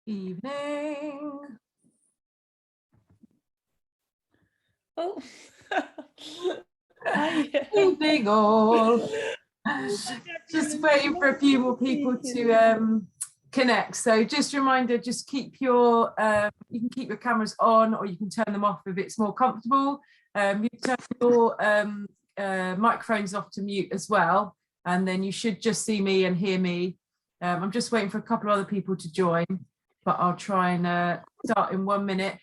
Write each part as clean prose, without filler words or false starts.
Evening. Oh. Evening all. Just waiting for a few more people to connect. So just a reminder, just keep your you can keep your cameras on, or you can turn them off if it's more comfortable. You turn your microphones off to mute as well, and then you should just see me and hear me. I'm just waiting for a couple of other people to join, but I'll try and start in 1 minute.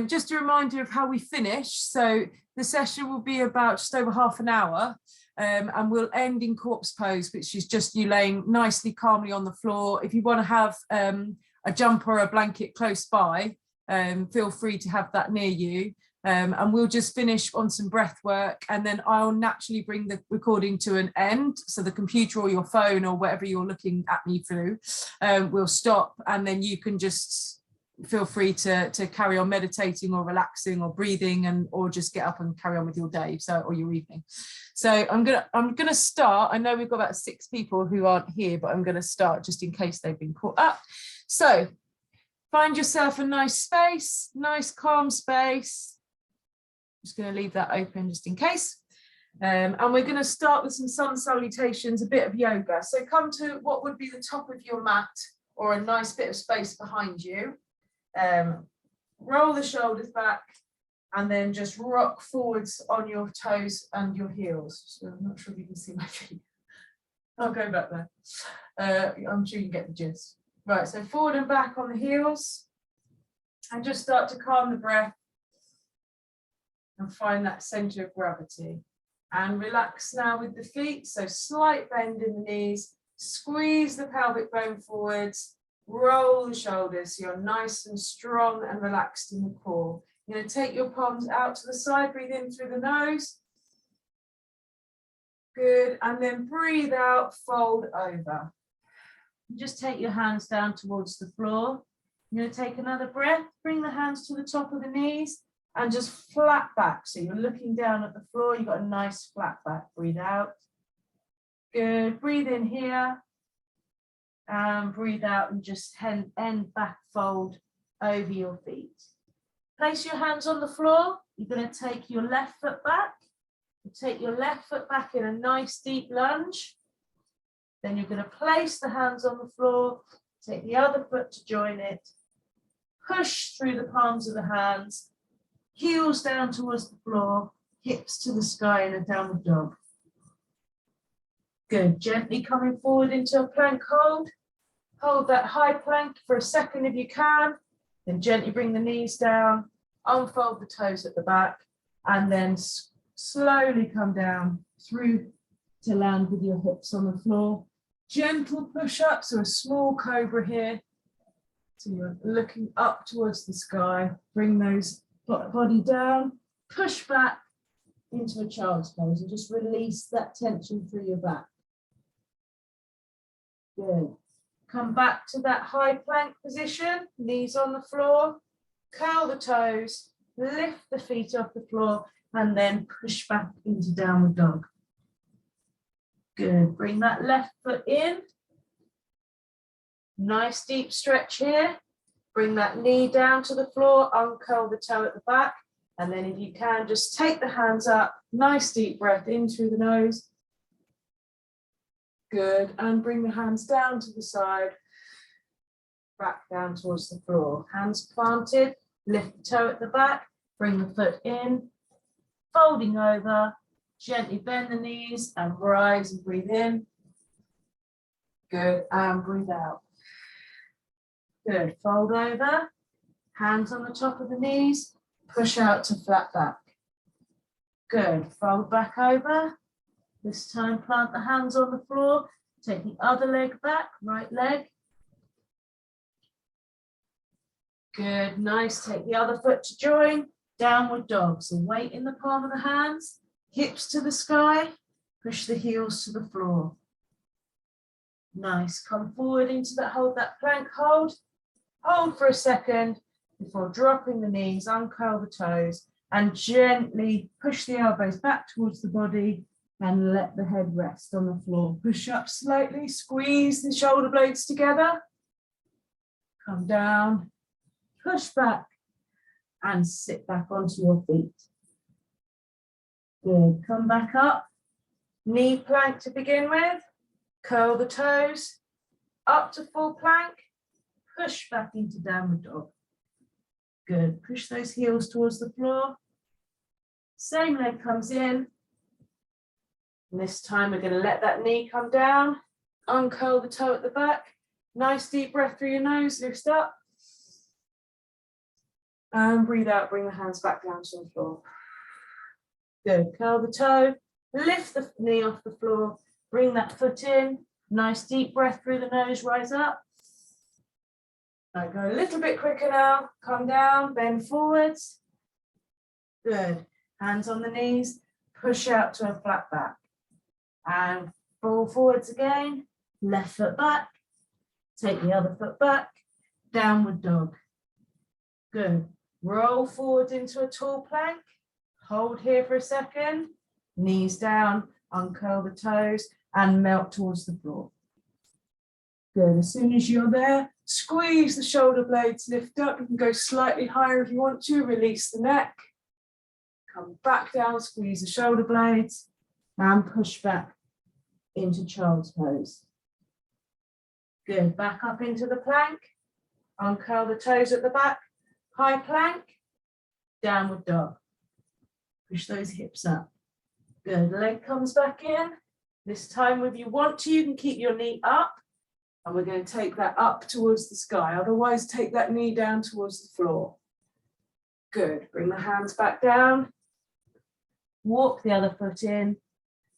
Just a reminder of how we finish. So the session will be about just over half an hour, and we'll end in corpse pose, which is just you laying nicely calmly on the floor. If you want to have a jumper or a blanket close by, feel free to have that near you. And we'll just finish on some breath work, and then I'll naturally bring the recording to an end. So the computer or your phone or whatever you're looking at me through will stop, and then you can just feel free to carry on meditating or relaxing or breathing, and or just get up and carry on with your day, so, or your evening. So I'm gonna start. I know we've got about 6 people who aren't here, but I'm gonna start just in case they've been caught up. So find yourself a nice space, nice calm space. Just going to leave that open just in case. And we're going to start with some sun salutations, a bit of yoga. So come to what would be the top of your mat, or a nice bit of space behind you. Roll the shoulders back, and then just rock forwards on your toes and your heels. So I'm not sure if you can see my feet. I'll go back there. I'm sure you can get the gist. Right, so forward and back on the heels, and just start to calm the breath and find that center of gravity. And relax now with the feet. So slight bend in the knees, squeeze the pelvic bone forwards, roll the shoulders so you're nice and strong and relaxed in the core. You're going to take your palms out to the side, breathe in through the nose. Good, and then breathe out, fold over. Just take your hands down towards the floor. You're going to take another breath, bring the hands to the top of the knees, and just flat back. So you're looking down at the floor, you've got a nice flat back. Breathe out. Good. Breathe in here. And breathe out and just end back fold over your feet. Place your hands on the floor. You're going to take your left foot back. Take your left foot back in a nice deep lunge. Then you're going to place the hands on the floor. Take the other foot to join it. Push through the palms of the hands. Heels down towards the floor. Hips to the sky in a downward dog. Good. Gently coming forward into a plank hold. Hold that high plank for a second if you can. Then gently bring the knees down. Unfold the toes at the back. And then slowly come down through to land with your hips on the floor. Gentle push-ups or a small cobra here. So you're looking up towards the sky. Bring those body down. Push back into a child's pose and just release that tension through your back. Good. Come back to that high plank position. Knees on the floor. Curl the toes. Lift the feet off the floor. And then push back into downward dog. Good. Bring that left foot in. Nice deep stretch here. Bring that knee down to the floor. Uncurl the toe at the back. And then if you can, just take the hands up. Nice deep breath in through the nose. Good. And bring the hands down to the side. Back down towards the floor. Hands planted. Lift the toe at the back. Bring the foot in. Folding over, gently bend the knees and rise and breathe in. Good, and breathe out. Good, fold over, hands on the top of the knees, push out to flat back. Good, fold back over. This time plant the hands on the floor, take the other leg back, right leg. Good, nice, take the other foot to join. Downward dog, so weight in the palm of the hands, hips to the sky, push the heels to the floor. Nice, come forward into that, hold that plank hold. Hold for a second before dropping the knees, uncurl the toes, and gently push the elbows back towards the body and let the head rest on the floor. Push up slightly, squeeze the shoulder blades together. Come down, push back. And sit back onto your feet. Good. Come back up. Knee plank to begin with. Curl the toes. Up to full plank. Push back into downward dog. Good. Push those heels towards the floor. Same leg comes in. And this time we're going to let that knee come down. Uncurl the toe at the back. Nice deep breath through your nose. Lift up. And breathe out, bring the hands back down to the floor. Good, curl the toe, lift the knee off the floor, bring that foot in, nice deep breath through the nose, rise up. Right, go a little bit quicker now, come down, bend forwards. Good, hands on the knees, push out to a flat back. And fall forwards again, left foot back, take the other foot back, downward dog. Good. Roll forward into a tall plank. Hold here for a second. Knees down, uncurl the toes, and melt towards the floor. Good. As soon as you're there, squeeze the shoulder blades, lift up. You can go slightly higher if you want to. Release the neck. Come back down, squeeze the shoulder blades, and push back into child's pose. Good. Back up into the plank. Uncurl the toes at the back. High plank, downward dog. Push those hips up. Good, leg comes back in. This time if you want to, you can keep your knee up. And we're going to take that up towards the sky. Otherwise, take that knee down towards the floor. Good, bring the hands back down. Walk the other foot in.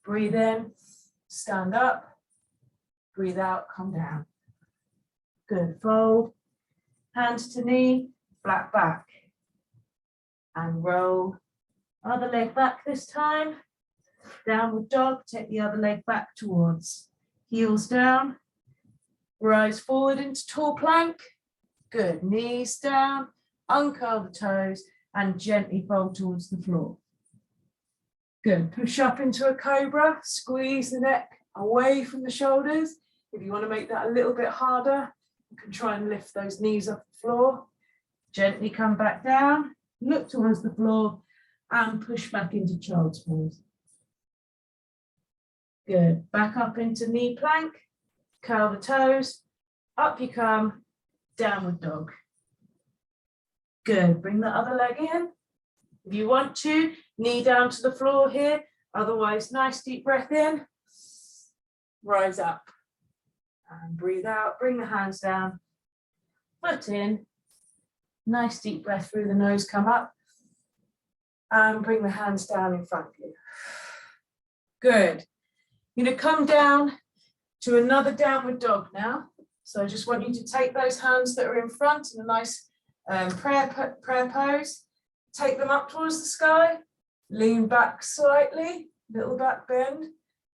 Breathe in, stand up. Breathe out, come down. Good, fold. Hands to knee. Flat back and roll. Other leg back this time. Downward dog, take the other leg back towards. Heels down. Rise forward into tall plank. Good, knees down. Uncurl the toes and gently fold towards the floor. Good. Push up into a cobra, squeeze the neck away from the shoulders. If you want to make that a little bit harder, you can try and lift those knees off the floor. Gently come back down, look towards the floor, and push back into child's pose. Good. Back up into knee plank, curl the toes, up you come, downward dog. Good. Bring the other leg in. If you want to, knee down to the floor here. Otherwise, nice deep breath in. Rise up. And breathe out. Bring the hands down. Foot in. Nice deep breath through the nose. Come up. And bring the hands down in front of you. Good. You're going to come down to another downward dog now. So I just want you to take those hands that are in front in a nice prayer pose. Take them up towards the sky, lean back slightly, little back bend,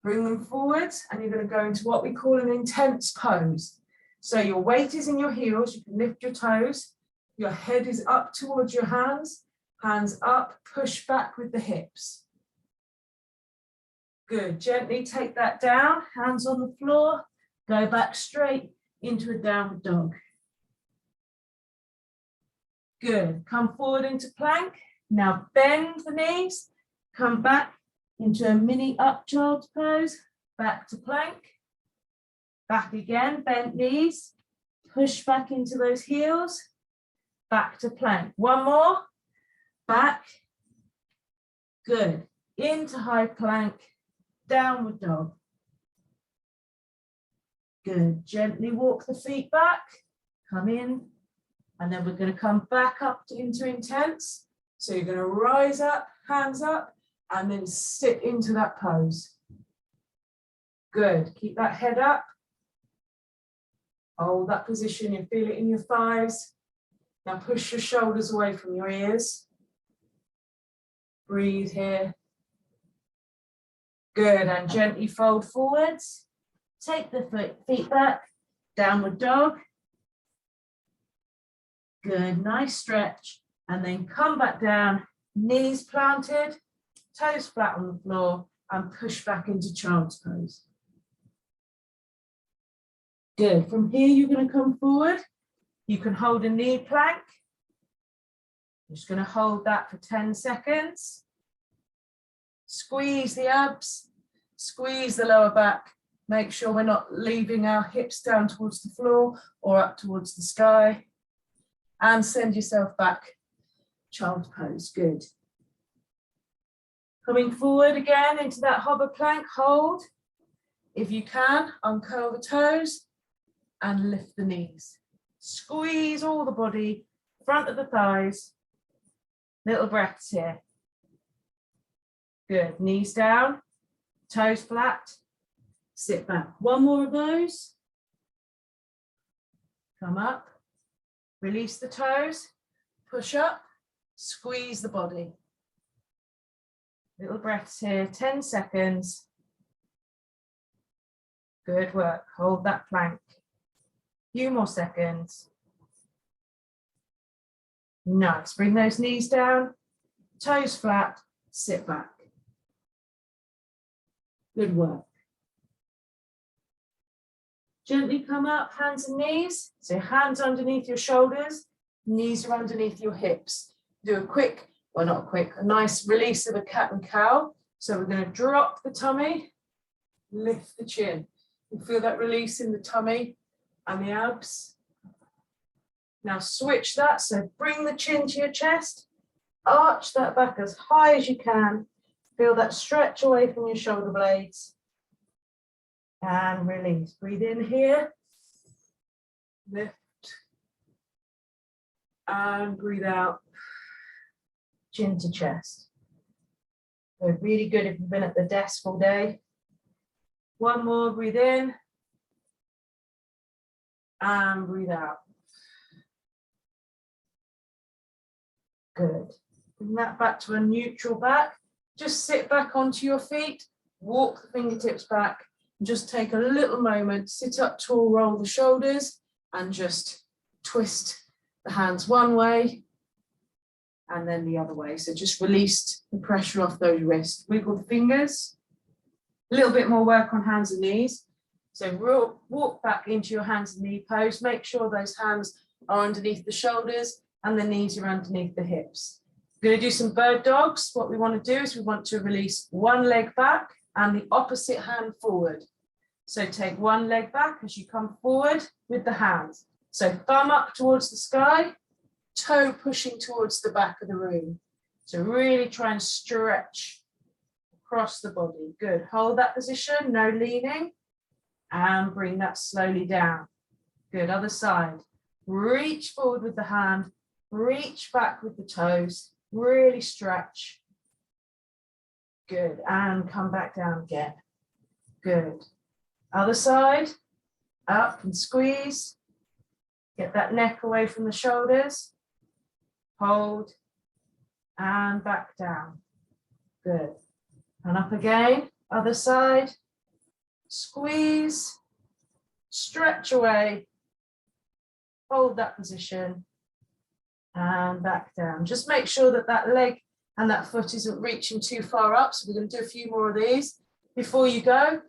bring them forwards, and you're going to go into what we call an intense pose. So your weight is in your heels, you can lift your toes, your head is up towards your hands up, push back with the hips. Good, gently take that down, hands on the floor, go back straight into a downward dog. Good, come forward into plank. Now bend the knees, come back into a mini up child's pose, back to plank, back again, bent knees, push back into those heels, back to plank. One more, back, good, into high plank, downward dog. Good, gently walk the feet back, come in. And then we're going to come back up into intense. So you're going to rise up, hands up, and then sit into that pose. Good. Keep that head up. Hold that position. You feel it in your thighs. Now push your shoulders away from your ears. Breathe here. Good. And gently fold forwards. Take the feet back. Downward dog. Good, nice stretch, and then come back down, knees planted, toes flat on the floor, and push back into child's pose. Good, from here you're going to come forward, you can hold a knee plank, I'm just going to hold that for 10 seconds, squeeze the abs, squeeze the lower back, make sure we're not leaving our hips down towards the floor or up towards the sky. And send yourself back, child's pose, good. Coming forward again into that hover plank, hold. If you can, uncurl the toes and lift the knees. Squeeze all the body, front of the thighs. Little breaths here. Good, knees down, toes flat, sit back. One more of those. Come up. Release the toes, push up, squeeze the body. Little breaths here, 10 seconds. Good work, hold that plank. Few more seconds. Nice, bring those knees down, toes flat, sit back. Good work. Gently come up, hands and knees. So hands underneath your shoulders, knees are underneath your hips. Do a quick, well not quick, a nice release of a cat and cow. So we're going to drop the tummy, lift the chin. You feel that release in the tummy and the abs. Now switch that, so bring the chin to your chest, arch that back as high as you can. Feel that stretch away from your shoulder blades. And release. Breathe in here. Lift. And breathe out. Chin to chest. So really good if you've been at the desk all day. One more. Breathe in. And breathe out. Good. Bring that back to a neutral back. Just sit back onto your feet. Walk the fingertips back. Just take a little moment, sit up tall, roll the shoulders, and just twist the hands one way and then the other way. So just release the pressure off those wrists. Wiggle the fingers. A little bit more work on hands and knees. So walk back into your hands and knee pose. Make sure those hands are underneath the shoulders and the knees are underneath the hips. We're going to do some bird dogs. What we want to do is we want to release one leg back and the opposite hand forward. So take one leg back as you come forward with the hands. So thumb up towards the sky, toe pushing towards the back of the room. So really try and stretch across the body. Good. Hold that position, no leaning, and bring that slowly down. Good. Other side. Reach forward with the hand, reach back with the toes, really stretch. Good. And come back down again. Good. Other side. Up and squeeze. Get that neck away from the shoulders. Hold and back down. Good. And up again. Other side. Squeeze. Stretch away. Hold that position. And back down. Just make sure that that leg and that foot isn't reaching too far up. So we're going to do a few more of these. Before you go,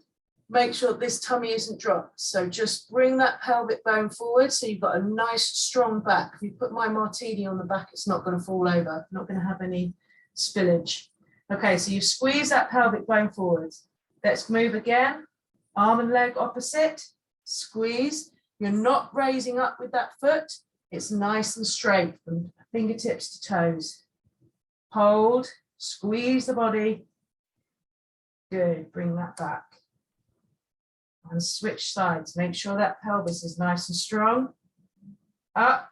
make sure this tummy isn't dropped. So just bring that pelvic bone forward so you've got a nice strong back. If you put my martini on the back, it's not going to fall over. Not going to have any spillage. Okay, so you squeeze that pelvic bone forwards. Let's move again. Arm and leg opposite. Squeeze. You're not raising up with that foot. It's nice and straight from fingertips to toes. Hold. Squeeze the body. Good. Bring that back. And switch sides. Make sure that pelvis is nice and strong. Up.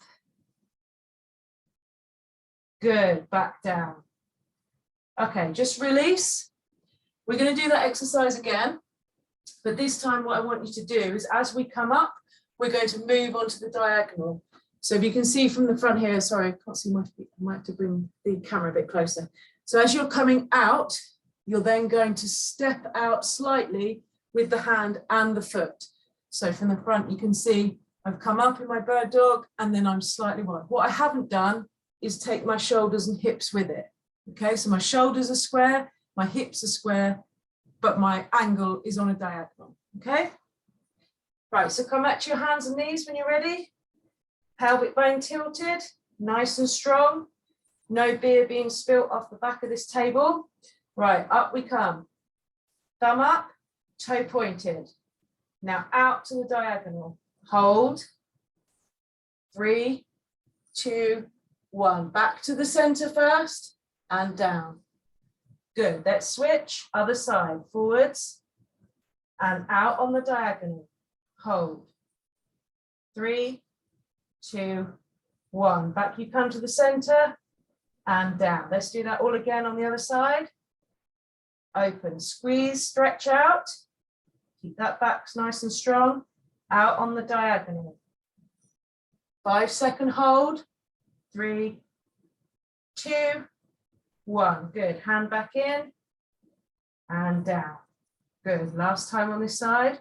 Good. Back down. Okay, just release. We're going to do that exercise again. But this time what I want you to do is as we come up, we're going to move onto the diagonal. So if you can see from the front here, sorry, I can't see my feet. I might have to bring the camera a bit closer. So as you're coming out, you're then going to step out slightly with the hand and the foot. So from the front, you can see I've come up in my bird dog and then I'm slightly wide. What I haven't done is take my shoulders and hips with it. Okay, so my shoulders are square, my hips are square, but my angle is on a diagonal. Okay. Right, so come back to your hands and knees when you're ready. Pelvic bone tilted, nice and strong. No beer being spilt off the back of this table. Right, up we come. Thumb up, toe pointed. Now out to the diagonal. Hold. 3, 2, 1. Back to the center first and down. Good, let's switch. Other side, forwards and out on the diagonal. Hold. 3, 2, 1. Back you come to the center and down. Let's do that all again on the other side. Open, squeeze, stretch out. Keep that back nice and strong. Out on the diagonal. 5-second hold. 3, 2, 1. Good. Hand back in and down. Good. Last time on this side.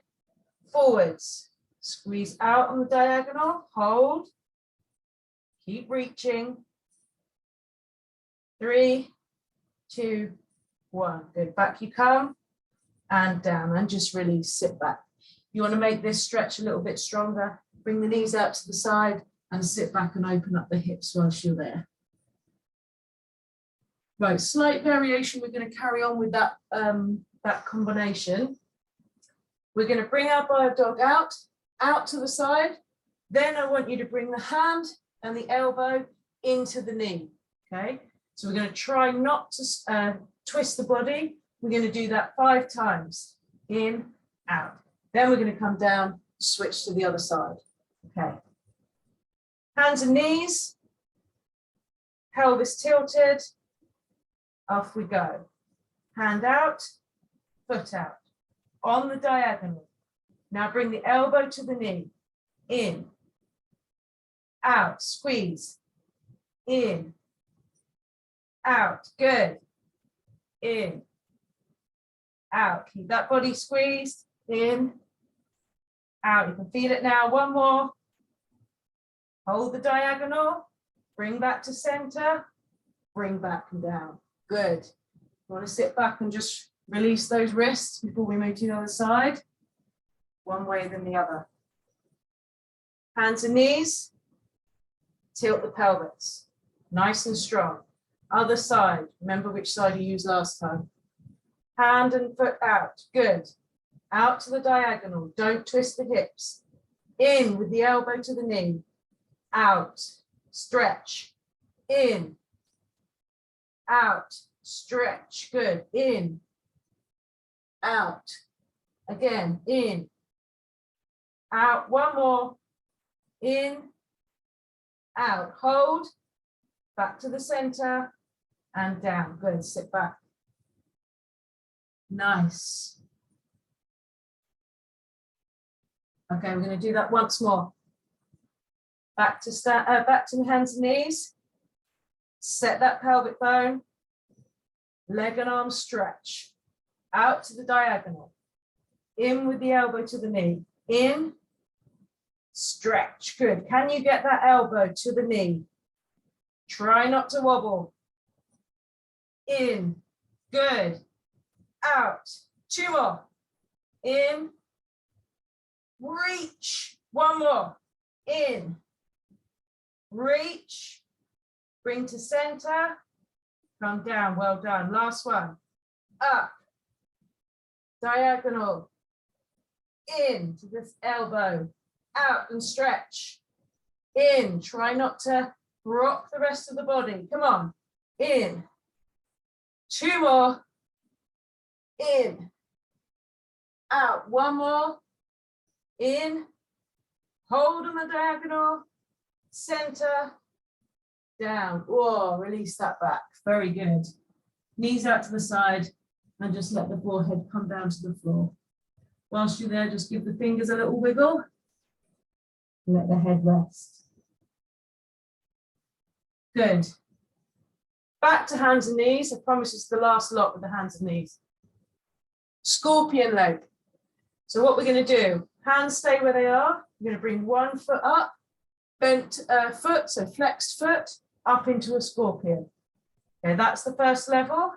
Forwards. Squeeze out on the diagonal. Hold. Keep reaching. 3, 2, 1. Good. Back you come and down and just release. Sit back. You want to make this stretch a little bit stronger. Bring the knees out to the side and sit back and open up the hips whilst you're there. Right, slight variation. We're going to carry on with that, that combination. We're going to bring our bird dog out to the side. Then I want you to bring the hand and the elbow into the knee. Okay, so we're going to try not to twist the body. We're going to do that 5 times. In, out. Then we're going to come down, switch to the other side. Okay. Hands and knees. Pelvis tilted. Off we go. Hand out, foot out. On the diagonal. Now bring the elbow to the knee. In. Out. Squeeze. In. Out. Good. In. Out. Keep that body squeezed. In. Out. You can feel it now. One more. Hold the diagonal. Bring back to center. bring back and down. Good. You want to sit back and just release those wrists before we move to the other side. One way then the other. Hands and knees. Tilt the pelvis. Nice and strong. Other side. Remember which side you used last time. Hand and foot out. Good. Out to the diagonal. Don't twist the hips. In with the elbow to the knee. Out. Stretch. In. Out. Stretch. Good. In. Out. Again. In. Out. One more. In. Out. Hold. Back to the center. And down. Good. Sit back. Nice. Okay, we're going to do that once more. Back to the hands and knees. Set that pelvic bone. Leg and arm stretch. Out to the diagonal. In with the elbow to the knee. In. Stretch. Good. Can you get that elbow to the knee? Try not to wobble. In. Good. Out. Two more. In. Reach. One more. In. Reach. Bring to center. Come down. Well done. Last one. Up. Diagonal. In to this elbow. Out and stretch. In. Try not to rock the rest of the body. Come on. In. Two more. In. Out. One more. In. Hold on the diagonal. Center. Down. Whoa, release that back. Very good. Knees out to the side and just let the forehead come down to the floor. Whilst you're there, just give the fingers a little wiggle. Let the head rest. Good. Back to hands and knees. I promise it's the last lot with the hands and knees. Scorpion leg. So what we're going to do, hands stay where they are. You're going to bring one foot up, bent foot, so flexed foot, up into a scorpion. Okay, that's the first level.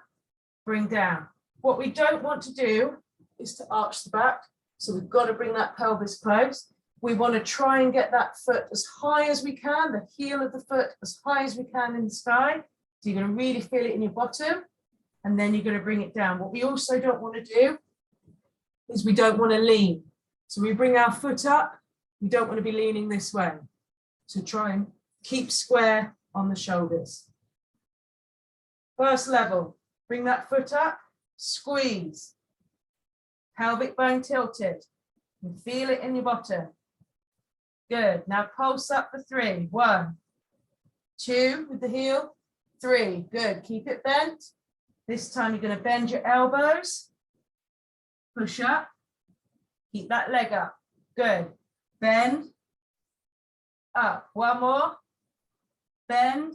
Bring down. What we don't want to do is to arch the back. So we've got to bring that pelvis close. We want to try and get that foot as high as we can, the heel of the foot as high as we can in the sky. So you're going to really feel it in your bottom, and then you're going to bring it down. What we also don't want to do is we don't want to lean. So we bring our foot up. We don't want to be leaning this way. So try and keep square on the shoulders. First level, bring that foot up, squeeze. Pelvic bone tilted. You feel it in your bottom. Good. Now pulse up for 3. 1, 2 with the heel. 3. Good. Keep it bent. This time you're going to bend your elbows. Push up. Keep that leg up. Good. Bend. Up. One more. Bend.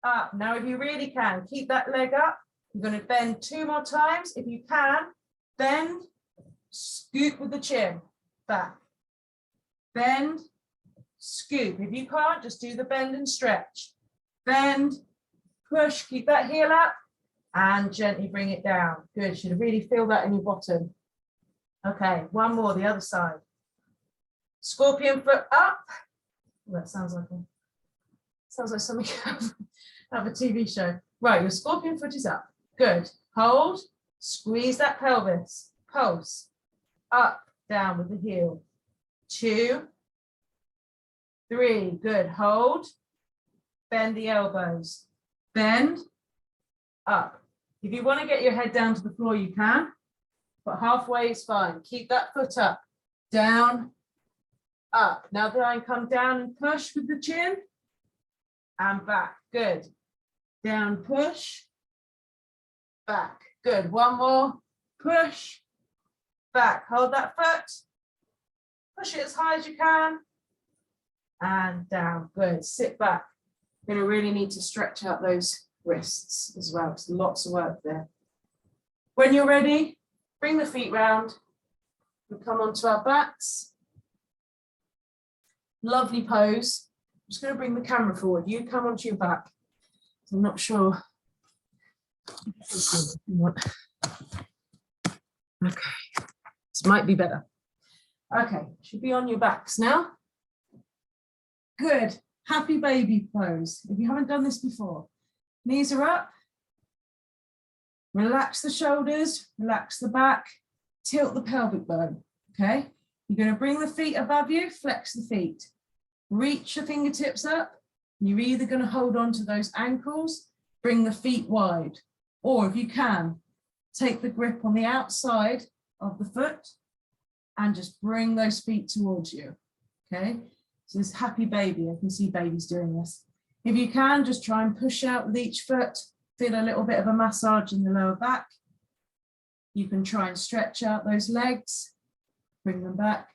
Up. Now if you really can, keep that leg up. You're going to bend 2 more times. If you can, bend. Scoop with the chin. Back. Bend. Scoop. If you can't, just do the bend and stretch. Bend. Push. Keep that heel up. And gently bring it down. Good. You should really feel that in your bottom. Okay, one more, the other side. Scorpion foot up. Oh, that sounds like something out of a TV show. Right, your scorpion foot is up. Good. Hold. Squeeze that pelvis. Pulse. Up, down with the heel. 2, 3. Good. Hold. Bend the elbows. Bend. Up. If you want to get your head down to the floor, you can, but halfway is fine. Keep that foot up, down, up. Now then come down and push with the chin and back. Good. Down, push, back. Good. One more, push, back. Hold that foot, push it as high as you can, and down. Good. Sit back. You're going to really need to stretch out those wrists as well. There's lots of work there. When you're ready, bring the feet round. We come onto our backs. Lovely pose. I'm just going to bring the camera forward. You come onto your back. I'm not sure. Okay, this might be better. Okay, should be on your backs now. Good. Happy baby pose. If you haven't done this before, knees are up. Relax the shoulders, relax the back, tilt the pelvic bone. Okay, you're going to bring the feet above you, flex the feet, reach your fingertips up. You're either going to hold on to those ankles, bring the feet wide, or if you can, take the grip on the outside of the foot and just bring those feet towards you. Okay, so this happy baby, I can see babies doing this. If you can, just try and push out with each foot, feel a little bit of a massage in the lower back. You can try and stretch out those legs, bring them back,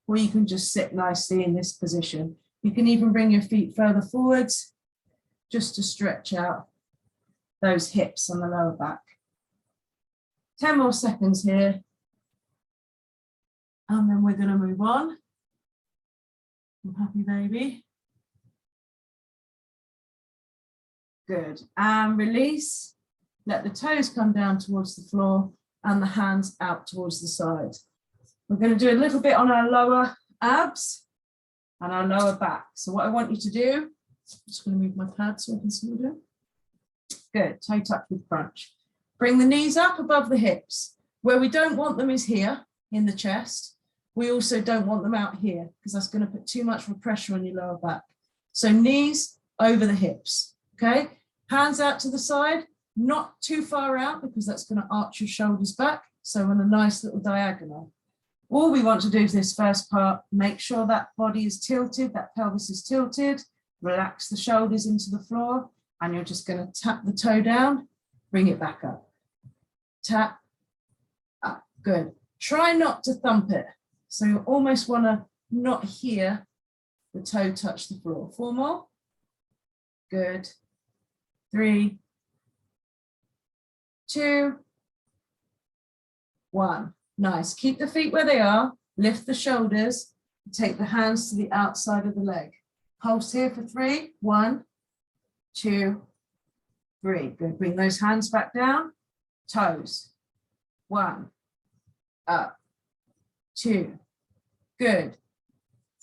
or you can just sit nicely in this position. You can even bring your feet further forwards just to stretch out those hips on the lower back. 10 more seconds here. And then we're going to move on. Happy baby. Good. And release. Let the toes come down towards the floor and the hands out towards the side. We're going to do a little bit on our lower abs and our lower back. So what I want you to do, I'm just going to move my pad so I can see what I'm doing. Good. Toe touch with crunch. Bring the knees up above the hips. Where we don't want them is here in the chest. We also don't want them out here because that's going to put too much pressure on your lower back. So knees over the hips, okay? Hands out to the side, not too far out because that's going to arch your shoulders back. So on a nice little diagonal. All we want to do is this first part, make sure that body is tilted, that pelvis is tilted, relax the shoulders into the floor, and you're just going to tap the toe down, bring it back up. Tap, up, good. Try not to thump it. So you almost want to not hear the toe touch the floor. 4 more. Good. 3, 2, 1. Nice. Keep the feet where they are. Lift the shoulders. Take the hands to the outside of the leg. Pulse here for 3. 1, 2, 3. Good. Bring those hands back down. Toes. 1. Up. 2. Good.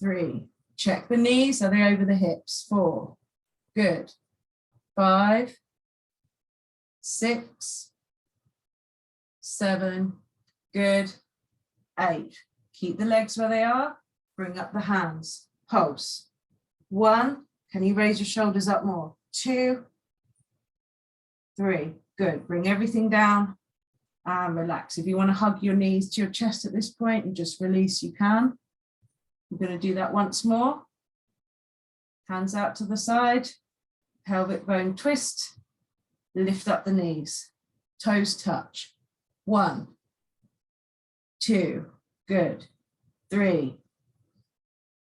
3. Check the knees. Are they over the hips? 4. Good. 5, 6, 7. Good. 8. Keep the legs where they are. Bring up the hands. Pulse. 1. Can you raise your shoulders up more? 2, 3. Good. Bring everything down and relax. If you want to hug your knees to your chest at this point and just release, you can. We're going to do that once more. Hands out to the side. Pelvic bone twist. Lift up the knees. Toes touch. 1, 2. Good. 3,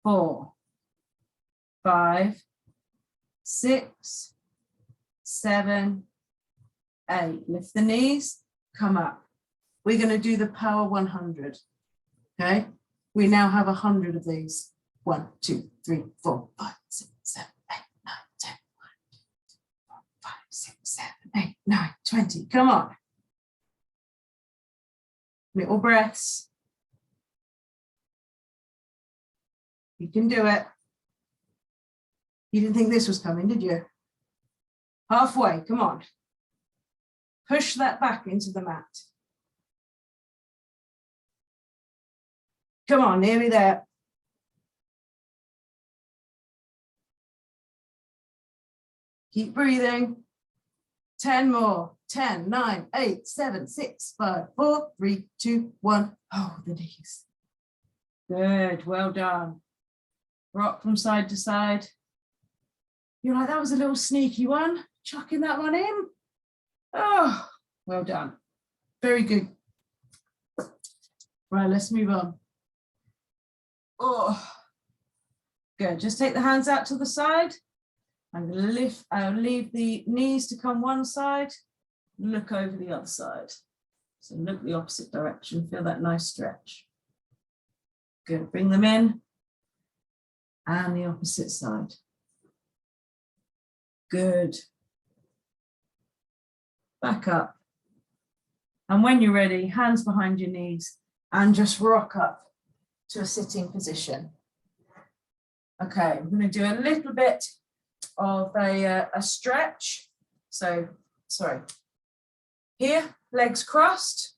4, 5, 6, 7, 8. Lift the knees. Come up. We're going to do the power 100. Okay. We now have 100 of these. 1, 2, 3, 4, 5, 6, 7, 8, 9, 10. 1, 2, 3, 4, 5, 6, 7, 8, 9, 20. Come on. Little breaths. You can do it. You didn't think this was coming, did you? Halfway. Come on. Push that back into the mat. Come on, nearly there. Keep breathing. 10 more. 10, 9, 8, 7, 6, 5, 4, 3, 2, 1. Hold the knees. Good. Well done. Rock from side to side. You're like, that was a little sneaky one. Chucking that one in. Oh, well done. Very good. Right, let's move on. Oh, good. Just take the hands out to the side. I'm going to leave the knees to come one side. Look over the other side. So look the opposite direction. Feel that nice stretch. Good. Bring them in. And the opposite side. Good. back up. And when you're ready, hands behind your knees and just rock up to a sitting position. Okay, I'm going to do a little bit of a stretch. So, here, legs crossed.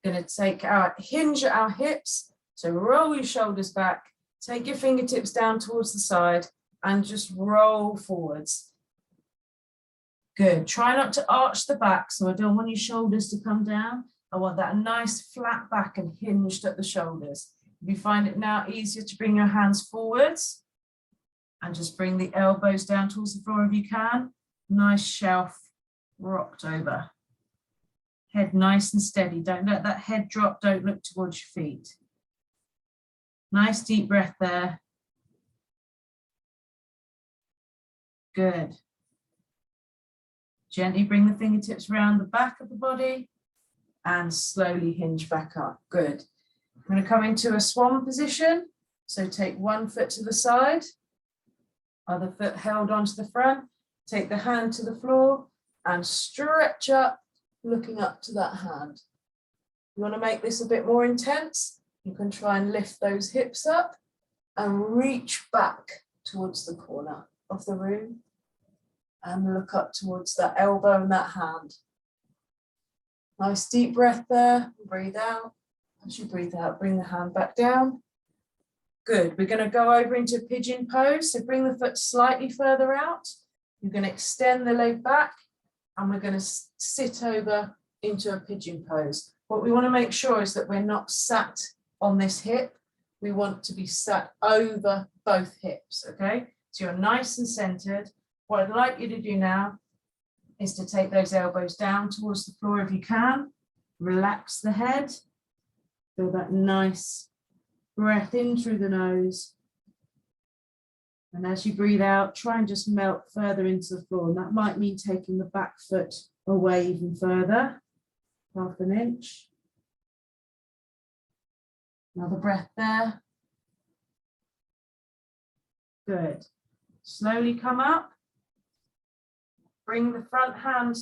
Going to take our hinge at our hips. So roll your shoulders back, take your fingertips down towards the side and just roll forwards. Good. Try not to arch the back, so I don't want your shoulders to come down. I want that nice flat back and hinged at the shoulders. If you find it now easier to bring your hands forwards and just bring the elbows down towards the floor if you can. Nice shelf rocked over. Head nice and steady. Don't let that head drop. Don't look towards your feet. Nice deep breath there. Good. Gently bring the fingertips around the back of the body and slowly hinge back up. Good. I'm going to come into a swan position. So take one foot to the side, other foot held onto the front. Take the hand to the floor and stretch up, looking up to that hand. You want to make this a bit more intense? You can try and lift those hips up and reach back towards the corner of the room. And look up towards that elbow and that hand. Nice deep breath there. Breathe out. As you breathe out, bring the hand back down. Good. We're going to go over into pigeon pose. So bring the foot slightly further out. You're going to extend the leg back and we're going to sit over into a pigeon pose. What we want to make sure is that we're not sat on this hip. We want to be sat over both hips. Okay. So you're nice and centered. What I'd like you to do now is to take those elbows down towards the floor if you can. Relax the head. Feel that nice breath in through the nose. And as you breathe out, try and just melt further into the floor. And that might mean taking the back foot away even further, half an inch. Another breath there. Good. Slowly come up. Bring the front hand,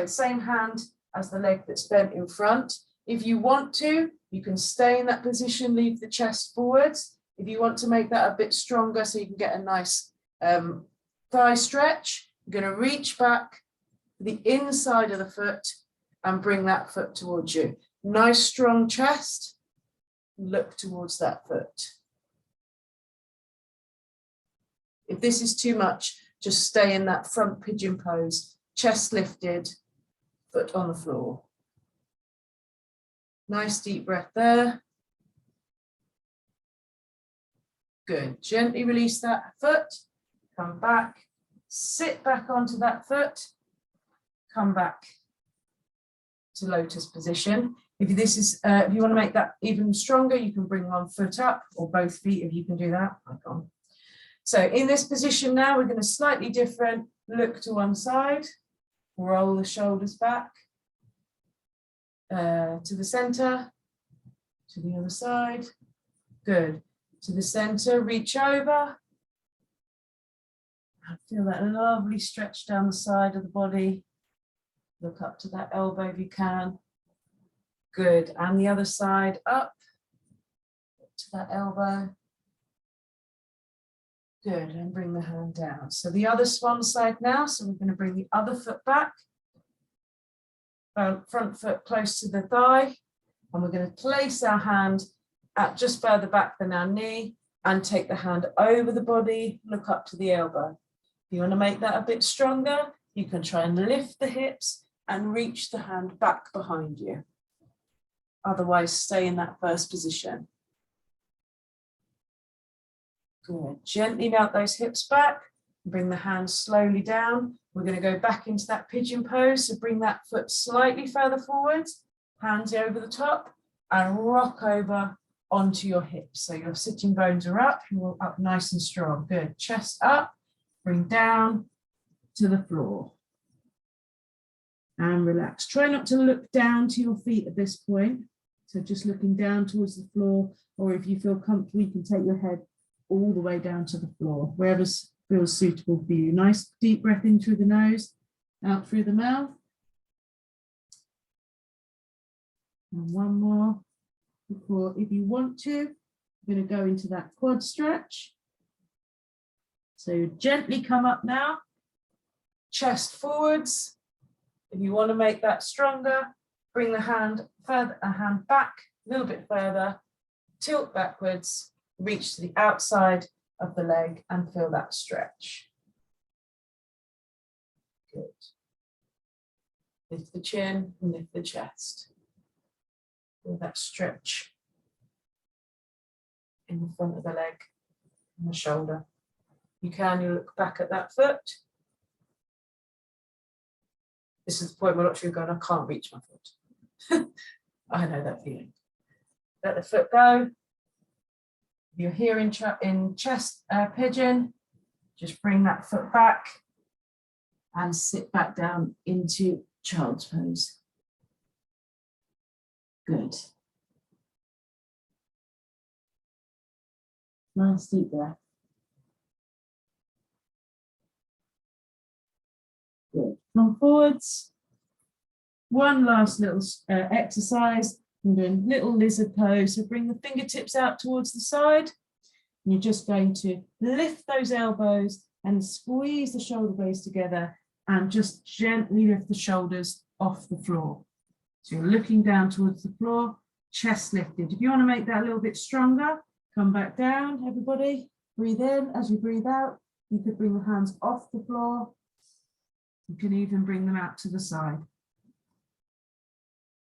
same hand as the leg that's bent in front. If you want to, you can stay in that position, leave the chest forwards. If you want to make that a bit stronger so you can get a nice thigh stretch, you're going to reach back the inside of the foot and bring that foot towards you. Nice strong chest, look towards that foot. If this is too much, just stay in that front pigeon pose, chest lifted, foot on the floor. Nice deep breath there. Good. Gently release that foot. Come back. Sit back onto that foot. Come back to lotus position. If you want to make that even stronger, you can bring one foot up or both feet if you can do that. So in this position now, we're going to slightly different. Look to one side. Roll the shoulders back. To the center, to the other side. Good. To the center, reach over. Feel that lovely stretch down the side of the body. Look up to that elbow if you can. Good. And the other side, up to that elbow. Good. And bring the hand down. So the other swan side now. So we're going to bring the other foot back. Front foot close to the thigh, and we're going to place our hand at just further back than our knee and take the hand over the body, look up to the elbow. If you want to make that a bit stronger, you can try and lift the hips and reach the hand back behind you. Otherwise, stay in that first position. Good. Gently melt those hips back, bring the hands slowly down. We're going to go back into that pigeon pose. So bring that foot slightly further forwards, hands over the top, and rock over onto your hips. So your sitting bones are up, you're up nice and strong. Good. Chest up, bring down to the floor. And relax. Try not to look down to your feet at this point. So just looking down towards the floor, or if you feel comfortable, you can take your head all the way down to the floor, wherever feels suitable for you. Nice deep breath in through the nose, out through the mouth. And one more before, if you want to, you're going to go into that quad stretch. So gently come up now, chest forwards. If you want to make that stronger, bring the hand further, a hand back a little bit further, tilt backwards, reach to the outside of the leg and feel that stretch. Good. Lift the chin and lift the chest. Feel that stretch in the front of the leg and the shoulder. You look back at that foot. This is the point where lots of you are going, I can't reach my foot. I know that feeling. Let the foot go. If you're here in chest pigeon, just bring that foot back and sit back down into child's pose. Good. Nice deep breath. Good. Come forwards. One last little exercise. I'm doing little lizard pose. So bring the fingertips out towards the side. And you're just going to lift those elbows and squeeze the shoulder blades together and just gently lift the shoulders off the floor. So you're looking down towards the floor, chest lifted. If you want to make that a little bit stronger, come back down, everybody. Breathe in. As you breathe out, you could bring the hands off the floor. You can even bring them out to the side.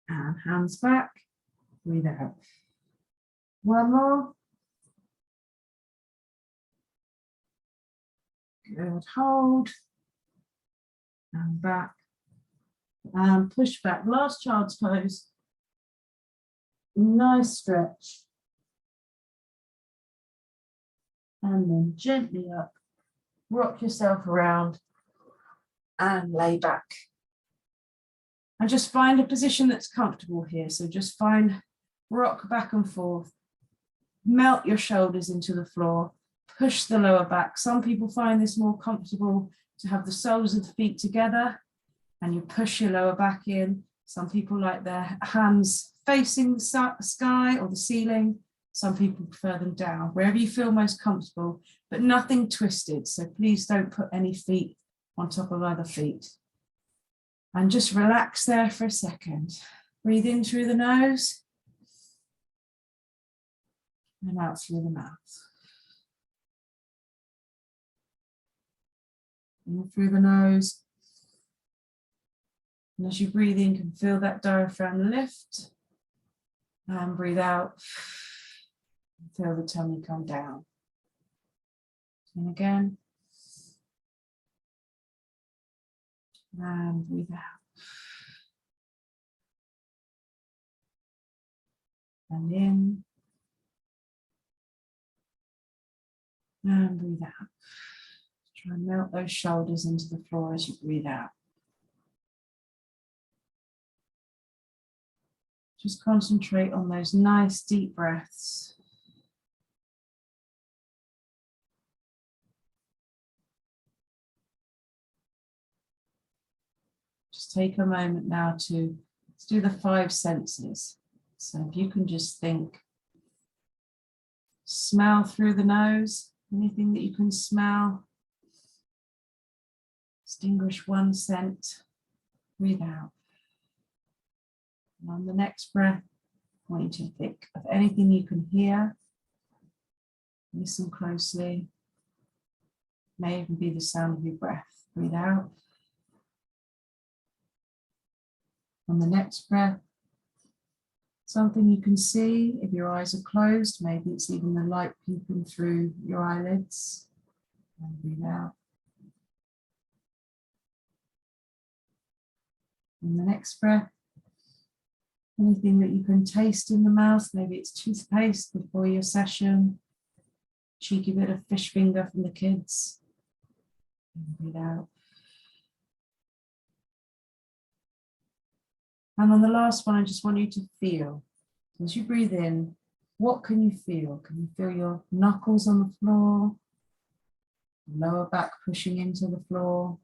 And hands back, breathe out. One more. Good, hold. And back. And push back, last child's pose. Nice stretch. And then gently up, rock yourself around and lay back. And just find a position that's comfortable here. So just rock back and forth, melt your shoulders into the floor, push the lower back. Some people find this more comfortable to have the soles of the feet together and you push your lower back in. Some people like their hands facing the sky or the ceiling. Some people prefer them down, wherever you feel most comfortable, but nothing twisted. So please don't put any feet on top of other feet. And just relax there for a second. Breathe in through the nose and out through the mouth. In through the nose. And as you breathe in, you can feel that diaphragm lift. And breathe out. Feel the tummy come down. And again. And breathe out. And in. And breathe out. Try and melt those shoulders into the floor as you breathe out. Just concentrate on those nice deep breaths. Just take a moment now to do the 5 senses. So if you can just think, smell through the nose, anything that you can smell. Distinguish one scent, breathe out. And on the next breath, I want you to think of anything you can hear. Listen closely. May even be the sound of your breath. Breathe out. On the next breath, something you can see if your eyes are closed. Maybe it's even the light peeping through your eyelids. And breathe out. On the next breath, anything that you can taste in the mouth. Maybe it's toothpaste before your session. Cheeky bit of fish finger from the kids. And breathe out. And on the last one, I just want you to feel. As you breathe in, what can you feel? Can you feel your knuckles on the floor? Lower back pushing into the floor?